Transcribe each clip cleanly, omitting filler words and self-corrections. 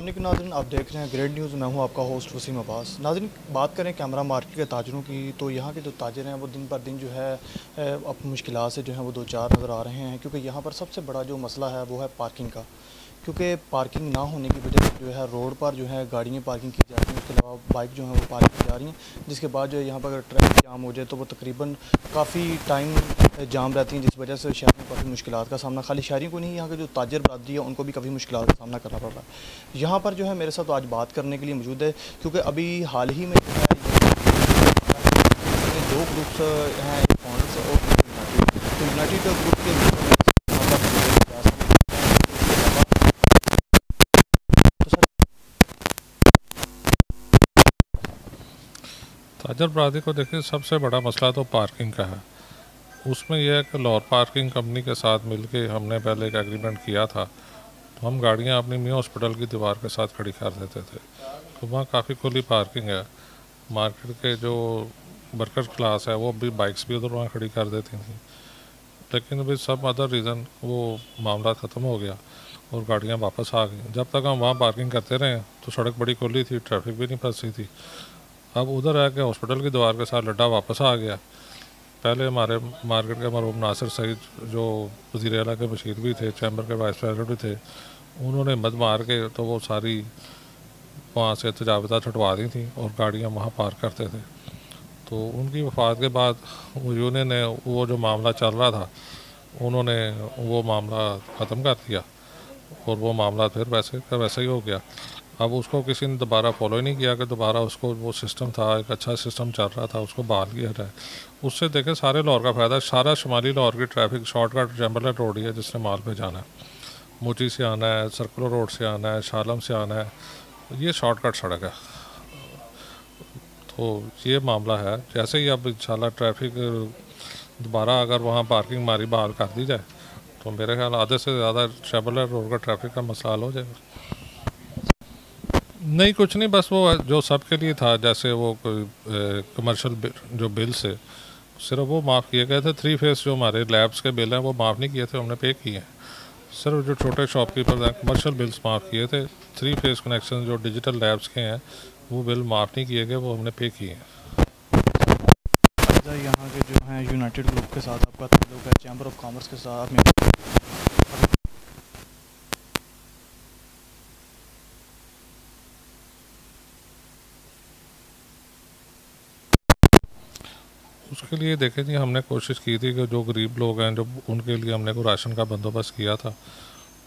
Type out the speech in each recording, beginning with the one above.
अस्सलामुअलैकुम नाज़रीन, आप देख रहे हैं ग्रेट न्यूज़। मैं हूं आपका होस्ट वसीम अब्बास। नाज़रीन, बात करें कैमरा मार्केट के ताजरों की, तो यहाँ के जो ताजर हैं वो दिन पर दिन जो है अब मुश्किलात से जो है वो दो चार नज़र आ रहे हैं, क्योंकि यहाँ पर सबसे बड़ा जो मसला है वो है पार्किंग का। क्योंकि पार्किंग ना होने की वजह से जो है रोड पर जो है गाड़ियाँ पार्किंग की जा रही हैं, उसके अलावा बाइक जो है वो पार्किंग की जा रही हैं, जिसके बाद जो है यहाँ पर अगर ट्रैफिक जाम हो जाए तो वो तकरीबन काफ़ी टाइम जाम रहती हैं, जिस वजह से शहर में काफ़ी मुश्किलात का सामना खाली शहरियों को नहीं, यहाँ के जो ताजर बरादरी है उनको भी काफ़ी मुश्किलात का सामना करना पड़ रहा है। यहाँ पर जो है मेरे साथ आज बात करने के लिए मौजूद है, क्योंकि अभी हाल ही में जो है दो ग्रुप्स हैं, फाउंडर्स और यूनाइटेड ग्रुप के ताजर बरादरी को देखिए, सबसे बड़ा मसला तो पार्किंग का है। उसमें यह है कि लाहौर पार्किंग कंपनी के साथ मिलके हमने पहले एक एग्रीमेंट किया था, तो हम गाड़ियां अपनी मियाँ हॉस्पिटल की दीवार के साथ खड़ी कर देते थे, तो वहाँ काफ़ी खुली पार्किंग है। मार्केट के जो वर्कर क्लास है वो भी बाइक्स भी उधर वहाँ खड़ी कर देती थी, लेकिन अभी सब अदर रीज़न वो मामला ख़त्म हो गया और गाड़ियाँ वापस आ गई। जब तक हम वहाँ पार्किंग करते रहे तो सड़क बड़ी खुली थी, ट्रैफिक भी नहीं फंसी थी। अब उधर आके हॉस्पिटल की दीवार के साथ लड्डा वापस आ गया। पहले हमारे मार्केट के मरहूम नासिर सईद, जो वज़ीर आला के मशीर भी थे, चैम्बर के वाइस प्रेसिडेंट भी थे, उन्होंने मद मार के तो वो सारी वहाँ से तजावज़ा छुटवा दी थी और गाड़ियाँ वहाँ पार्क करते थे। तो उनकी वफ़ात के बाद यूनियन ने वो जो मामला चल रहा था, उन्होंने वो मामला ख़त्म कर दिया और वो मामला फिर वैसे ही हो गया। अब उसको किसी ने दोबारा फॉलो ही नहीं किया कि दोबारा उसको वो सिस्टम था, एक अच्छा सिस्टम चल रहा था, उसको बहाल किया जाए। उससे देखें सारे लाहौर का फ़ायदा, सारा शुमाली लाहौर की ट्रैफिक शॉर्टकट चैम्बरलेन रोड ही है, जिसने माल पे जाना है, मुची से आना है, सर्कुलर रोड से आना है, शालम से आना है, ये शॉर्टकट सड़क है। तो ये मामला है। जैसे ही अब इंशाल्लाह ट्रैफिक दोबारा अगर वहाँ पार्किंग मारी बहाल कर दी जाए तो मेरे ख्याल आधे से ज़्यादा चैम्बरलेन रोड का ट्रैफिक का मसला हल हो जाएगा। नहीं, कुछ नहीं, बस वो जो सबके लिए था, जैसे वो कमर्शियल जो बिल्स है सिर्फ वो माफ़ किए गए थे। 3 फेस जो हमारे लैब्स के बिल हैं वो माफ़ नहीं किए थे, हमने पे किए हैं। सिर्फ जो छोटे शॉपकीपर हैं कमर्शियल बिल्स माफ़ किए थे। 3 फेस कनेक्शन जो डिजिटल लैब्स के हैं वो बिल माफ़ नहीं किए गए, वो हमने पे किए हैं। यहाँ के जो हैं यूनाइटेड ग्रुप के साथ आपका ताल्लुक है, चैम्बर ऑफ कॉमर्स के साथ में उसके लिए देखें जी, हमने कोशिश की थी कि जो गरीब लोग हैं, जो उनके लिए हमने को राशन का बंदोबस्त किया था,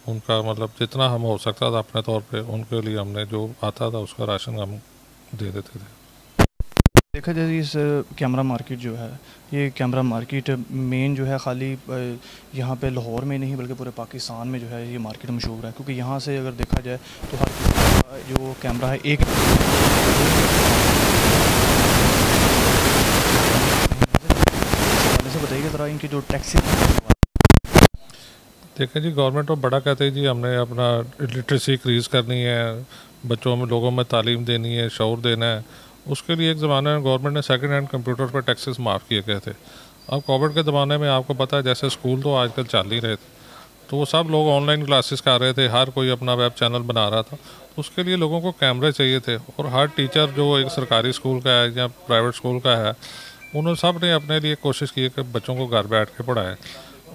उनका मतलब जितना हम हो सकता था अपने तौर पे उनके लिए हमने जो आता था उसका राशन हम दे देते थे। देखा जाए इस कैमरा मार्केट जो है, ये कैमरा मार्केट मेन जो है खाली यहाँ पे लाहौर में नहीं बल्कि पूरे पाकिस्तान में जो है ये मार्केट मशहूर है, क्योंकि यहाँ से अगर देखा जाए तो हर जो कैमरा है एक से बताइएगा ज़रा इनकी जो टैक्सी। देखें जी, गवर्नमेंट तो बड़ा कहते हैं जी हमने अपना लिटरेसी इंक्रीज़ करनी है, बच्चों में लोगों में तालीम देनी है, शऊर देना है। उसके लिए एक ज़माने में गवर्नमेंट ने सेकंड हैंड कंप्यूटर पर टैक्सेस माफ़ किए गए थे। अब कोविड के ज़माने में आपको पता है, जैसे स्कूल तो आजकल चल ही रहे थे, तो वो सब लोग ऑनलाइन क्लासेस कर रहे थे, हर कोई अपना वेब चैनल बना रहा था। तो उसके लिए लोगों को कैमरे चाहिए थे, और हर टीचर जो एक सरकारी स्कूल का है या प्राइवेट स्कूल का है, उन्होंने सब ने अपने लिए कोशिश की है कि बच्चों को घर बैठ के पढ़ाएं।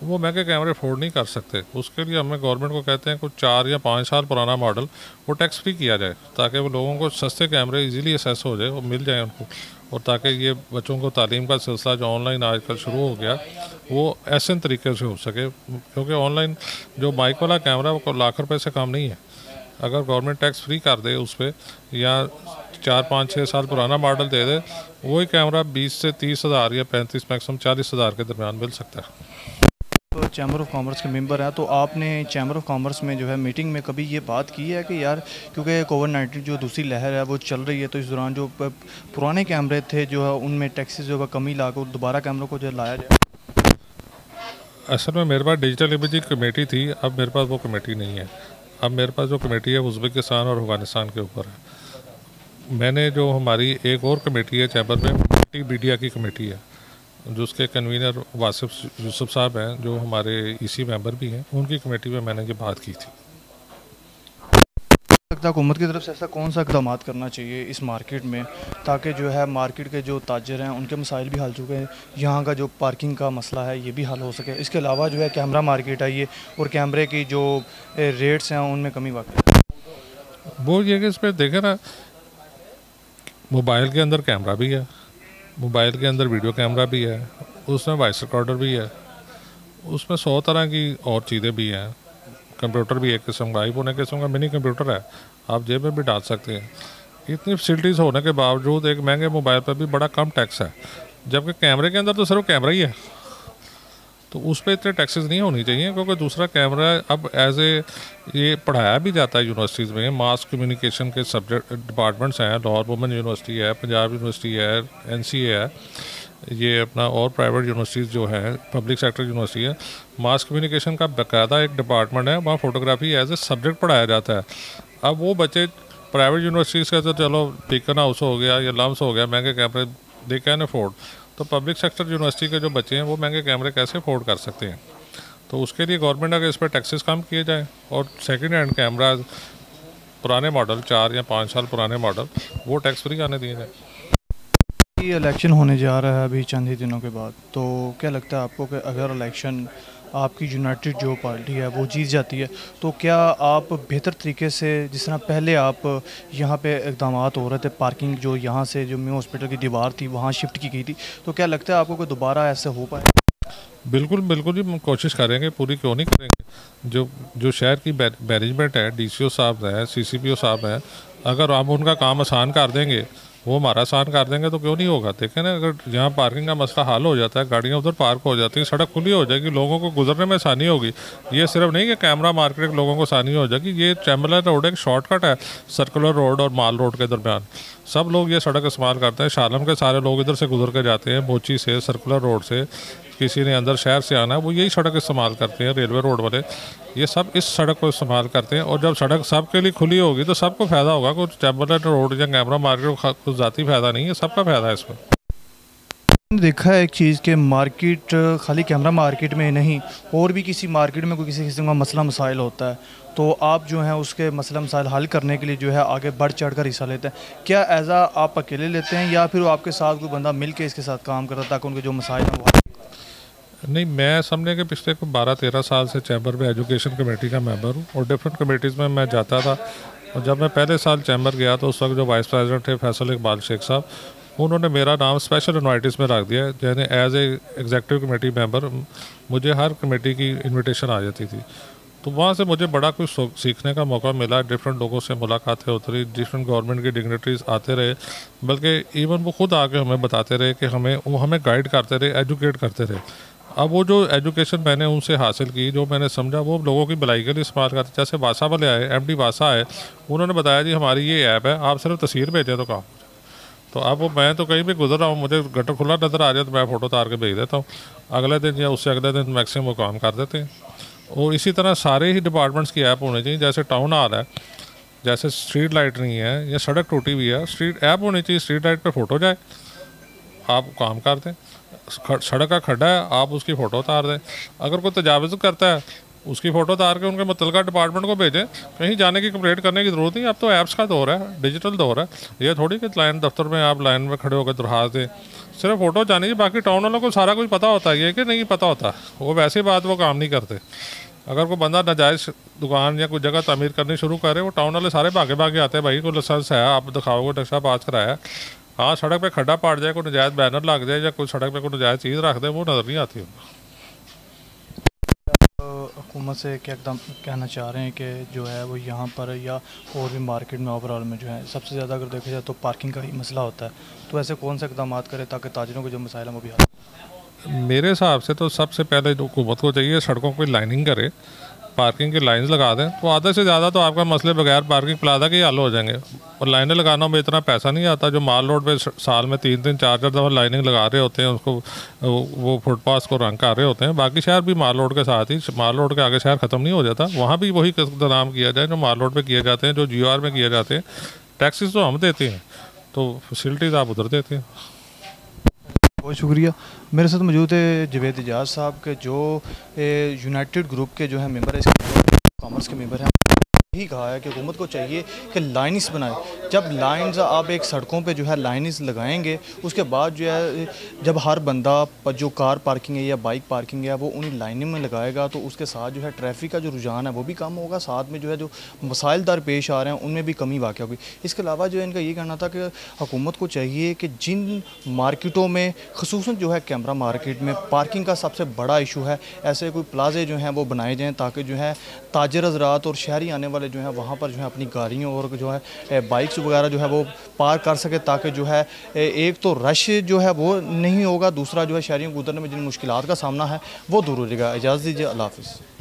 वो महंगे कैमरे अफोर्ड नहीं कर सकते, उसके लिए हमें गवर्नमेंट को कहते हैं कुछ 4 या 5 साल पुराना मॉडल वो टैक्स फ्री किया जाए, ताकि वो लोगों को सस्ते कैमरे इजीली असेस हो जाए, वो मिल जाए उनको, और ताकि ये बच्चों को तालीम का सिलसिला जो ऑनलाइन आजकल शुरू हो गया वो ऐसे तरीके से हो सके। क्योंकि ऑनलाइन जो माइक वाला कैमरा वो लाख रुपये से कम नहीं है। अगर गवर्नमेंट टैक्स फ्री कर दे उस पर, या 4-5-6 साल पुराना मॉडल दे दे, वही कैमरा 20 से 30 हज़ार या 35 मैक्सिमम 40 हज़ार के दरमियान मिल सकता है। तो चैम्बर ऑफ कॉमर्स के मेंबर हैं, तो आपने चैम्बर ऑफ कॉमर्स में जो है मीटिंग में कभी ये बात की है कि यार क्योंकि कोविड-19 जो दूसरी लहर है वो चल रही है, तो इस दौरान जो पुराने कैमरे थे जो है उनमें टैक्सेस जो है कमी लाकर दोबारा कैमरों को जो लाया जाए? असल में मेरे पास डिजिटल इमेजिंग कमेटी थी, अब मेरे पास वो कमेटी नहीं है। अब मेरे पास जो कमेटी है उज़्बेकिस्तान और अफ़गानिस्तान के ऊपर है। मैंने जो हमारी एक और कमेटी है चैम्बर में, मल्टी मीडिया की कमेटी है, जो उसके कन्वीनर वासिफ यूसुफ साहब हैं, जो हमारे इसी मेंबर भी हैं, उनकी कमेटी में मैंने ये बात की थी। लगता है हुकूमत की तरफ से ऐसा कौन सा इकदाम करना चाहिए इस मार्केट में, ताकि जो है मार्केट के जो ताजर हैं उनके मसाइल भी हल चुके हैं, यहाँ का जो पार्किंग का मसला है ये भी हल हो सके। इसके अलावा जो है कैमरा मार्केट है ये, और कैमरे की जो रेट्स हैं उनमें कमी वाक़ई वो ये कि इस पर देखें ना, मोबाइल के अंदर कैमरा भी है, मोबाइल के अंदर वीडियो कैमरा भी है, उसमें वॉइस रिकॉर्डर भी है, उसमें 100 तरह की और चीज़ें भी हैं। कंप्यूटर भी एक किस्म का, आईफोन एक किस्म का मिनी कंप्यूटर है, आप जेब में भी डाल सकते हैं। इतनी फैसिलिटीज़ होने के बावजूद एक महंगे मोबाइल पर भी बड़ा कम टैक्स है, जबकि कैमरे के अंदर तो सिर्फ कैमरा ही है, तो उस पर इतने टैक्सेस नहीं होनी चाहिए। क्योंकि दूसरा कैमरा अब एज ए ये पढ़ाया भी जाता है यूनिवर्सिटीज़ में, मास कम्युनिकेशन के सब्जेक्ट डिपार्टमेंट्स हैं, लाहौर वुमेन यूनिवर्सिटी है, पंजाब यूनिवर्सिटी है, NCA है, ये अपना और प्राइवेट यूनिवर्सिटीज़ जो हैं, पब्लिक सेक्टर यूनिवर्सिटी है, मास कम्युनिकेशन का बाकायदा एक डिपार्टमेंट है, वहाँ फ़ोटोग्राफी एज ए सब्जेक्ट पढ़ाया जाता है। अब वो बच्चे प्राइवेट यूनिवर्सिटीज़ का तो चलो बीकन हाउस हो गया या लम्स हो गया, महंगे कैमरे दे कैन अफोर्ड, तो पब्लिक सेक्टर यूनिवर्सिटी के जो बच्चे हैं वो महंगे कैमरे कैसे अफोर्ड कर सकते हैं? तो उसके लिए गवर्नमेंट अगर इस पर टैक्सेस कम किए जाए और सेकेंड हैंड कैमरा पुराने मॉडल 4 या 5 साल पुराने मॉडल वो टैक्स फ्री आने दिए जाए। ये इलेक्शन होने जा रहा है अभी चंद ही दिनों के बाद, तो क्या लगता है आपको कि अगर इलेक्शन आपकी यूनाइटेड जो पार्टी है वो जीत जाती है, तो क्या आप बेहतर तरीके से, जिस तरह पहले आप यहाँ पे इक़दाम हो रहे थे, पार्किंग जो यहाँ से जो न्यू हॉस्पिटल की दीवार थी वहाँ शिफ्ट की गई थी, तो क्या लगता है आपको कि दोबारा ऐसे हो पाए? बिल्कुल बिल्कुल जी, हम कोशिश करेंगे, पूरी क्यों नहीं करेंगे। जो शहर की मैनेजमेंट है, DCO साहब हैं, CCPO साहब हैं, अगर हम उनका काम आसान कर देंगे, वो हमारा आसान कर देंगे, तो क्यों नहीं होगा। देखें ना, अगर यहाँ पार्किंग का मसला हल हो जाता है, गाड़ियाँ उधर पार्क हो जाती हैं, सड़क खुली हो जाएगी, लोगों को गुजरने में आसानी होगी। ये सिर्फ नहीं कि कैमरा मार्केट लोगों को आसानी हो जाएगी, ये चैम्बरलाइन रोड एक शॉर्टकट है सर्कुलर रोड और माल रोड के दरमियान। सब लोग ये सड़क इस्तेमाल करते हैं, शालम के सारे लोग इधर से गुजर के जाते हैं, बोची से, सर्कुलर रोड से, किसी ने अंदर शहर से आना है वो यही सड़क इस्तेमाल करते हैं, रेलवे रोड वाले ये सब इस सड़क को इस्तेमाल करते हैं। और जब सड़क सबके लिए खुली होगी तो सबको फ़ायदा होगा, कुछ चैम्बरलाइन रोड या कैमरा मार्केट को कुछ ज़ाती फ़ायदा नहीं है, सबका फ़ायदा है इसमें। देखा है एक चीज़ के मार्केट खाली कैमरा मार्केट में नहीं, और भी किसी मार्केट में कोई किसी किस्म का मसला मसाइल होता है, तो आप जो हैं उसके मसला मसाइल हल करने के लिए जो है आगे बढ़ चढ़ कर हिस्सा लेते हैं। क्या ऐसा आप अकेले लेते हैं या फिर आपके साथ कोई बंदा मिल के इसके साथ काम करता है ताकि उनके जो मसाइल हैं वो? नहीं, मैं समझने के पिछले 12-13 साल से चैम्बर में एजुकेशन कमेटी का मेंबर हूँ और डिफरेंट कमेटीज़ में मैं जाता था। और जब मैं पहले साल चैम्बर गया तो उस वक्त जो वाइस प्रेसिडेंट थे फैसल इकबाल शेख साहब, उन्होंने मेरा नाम स्पेशल इन्वाइटिस में रख दिया, यानी as a executive committee member मुझे हर कमेटी की इन्विटेशन आ जाती थी। तो वहाँ से मुझे बड़ा कुछ सीखने का मौका मिला, डिफरेंट लोगों से मुलाकातें होती रही, डिफरेंट गवर्नमेंट के डिग्नेटरीज आते रहे, बल्कि इवन वो खुद आके हमें बताते रहे कि हमें गाइड करते रहे, एजुकेट करते रहे। अब वो जो एजुकेशन मैंने उनसे हासिल की, जो मैंने समझा, वो लोगों की भलाई के लिए इस्तेमाल करते। जैसे वासा वाले आए, MD वासा आए, उन्होंने बताया जी हमारी ये ऐप है, आप सिर्फ तस्वीर भेजें तो काम। तो अब वो मैं तो कहीं भी गुजर रहा हूँ, मुझे गटर खुला नज़र आ जाए तो मैं फ़ोटो उतार के भेज देता हूँ, अगले दिन या उससे अगले दिन मैक्सिमम वो काम कर देते हैं। और इसी तरह सारे ही डिपार्टमेंट्स की ऐप होनी चाहिए। जैसे टाउन हॉल है, जैसे स्ट्रीट लाइट नहीं है या सड़क टूटी हुई है, स्ट्रीट ऐप होनी चाहिए, स्ट्रीट लाइट पे फ़ोटो जाए, आप काम कर दें। सड़क का खड्डा है, आप उसकी फ़ोटो उतार दें। अगर कोई तजावज़ करता है उसकी फ़ोटो उतार के उनके मुतल्लिका डिपार्टमेंट को भेजें, कहीं जाने की कंप्लेंट करने की ज़रूरत नहीं। अब तो ऐप्स का दौर है, डिजिटल दौर है, ये थोड़ी कि लाइन दफ्तर में आप लाइन में खड़े होकर दरख्वास्त दें, सिर्फ फ़ोटो जानी है। बाकी टाउन वालों को सारा कुछ पता होता है, ये कि नहीं पता होता, वो वैसे बात वो काम नहीं करते। अगर कोई बंदा नाजायज़ दुकान या कोई जगह तामीर करनी शुरू करे, वो टाउन वाले सारे भागे भागे आते हैं, भाई कोई लाइसेंस है आप दिखाओगे, नक्शा पास कराया। हाँ, सड़क पे खड्डा पड़ जाए, कोई नजायज़ बैनर लग जाए या कोई सड़क पे कोई नजायज़ चीज़ रख दे, वो नज़र नहीं आती। हुकूमत से क्या कहना चाह रहे हैं कि जो है वो यहाँ पर या और भी मार्केट में ओवरऑल में जो है सबसे ज़्यादा अगर देखा जाए तो पार्किंग का ही मसला होता है, तो ऐसे कौन से इक़दाम करें ताकि ताजिरों के जो मसाइल हैं वो भी हल? मेरे हिसाब से तो सबसे पहले जो हुकूमत को चाहिए, सड़कों की लाइनिंग करे, पार्किंग की लाइन्स लगा दें, तो आधे से ज़्यादा तो आपका मसले बगैर पार्किंग प्लाजा के ही हल हो जाएंगे। और लाइनें लगाना में इतना पैसा नहीं आता। जो माल रोड पे साल में 3-3, 4-4 दफ़ा लाइनिंग लगा रहे होते हैं, उसको वो फुटपाथ को रंग कर रहे होते हैं। बाकी शहर भी माल रोड के साथ ही, माल रोड के आगे शहर ख़त्म नहीं हो जाता, वहाँ भी वही इंतजाम किया जाए जो माल रोड पर किए जाते हैं, जो GR में किए जाते हैं। टैक्सीज तो हम देते हैं, तो फैसिलिटीज़ आप उधर देते हैं। बहुत शुक्रिया। मेरे साथ मौजूद है जवेद एजाज साहब के, जो यूनाइटेड ग्रुप के जो है मेंबर है, कॉमर्स के मेंबर हैं। भी कहा है कि हुकूमत को चाहिए कि लाइन्स बनाए। जब लाइन्स आप एक सड़कों पे जो है लाइन्स लगाएंगे, उसके बाद जो है जब हर बंदा जो कार पार्किंग है या बाइक पार्किंग है वो उन्हीं लाइनों में लगाएगा तो उसके साथ जो है ट्रैफिक का जो रुझान है वो भी कम होगा, साथ में जो है जो मसाइल दर पेश आ रहे हैं उनमें भी कमी वाक़ होगी। इसके अलावा जो है इनका ये कहना था कि हुकूमत को चाहिए कि जिन मार्केटों में ख़ुसूसन जो है कैमरा मार्केट में पार्किंग का सबसे बड़ा इशू है, ऐसे कोई प्लाजे जो हैं वो बनाए जाएँ ताकि जो है ताजर हज़रात और शहरी आने वाले जो हैं वहाँ पर जो है अपनी गाड़ियों और जो है बाइक्स वगैरह जो है वो पार्क कर सके, ताकि जो है एक तो रश जो है वो नहीं होगा, दूसरा जो है शहरियों को उतरने में जिन मुश्किलात का सामना है वो दूर हो जाएगा। इजाज़त दीजिए, अल्लाह हाफ़िज़।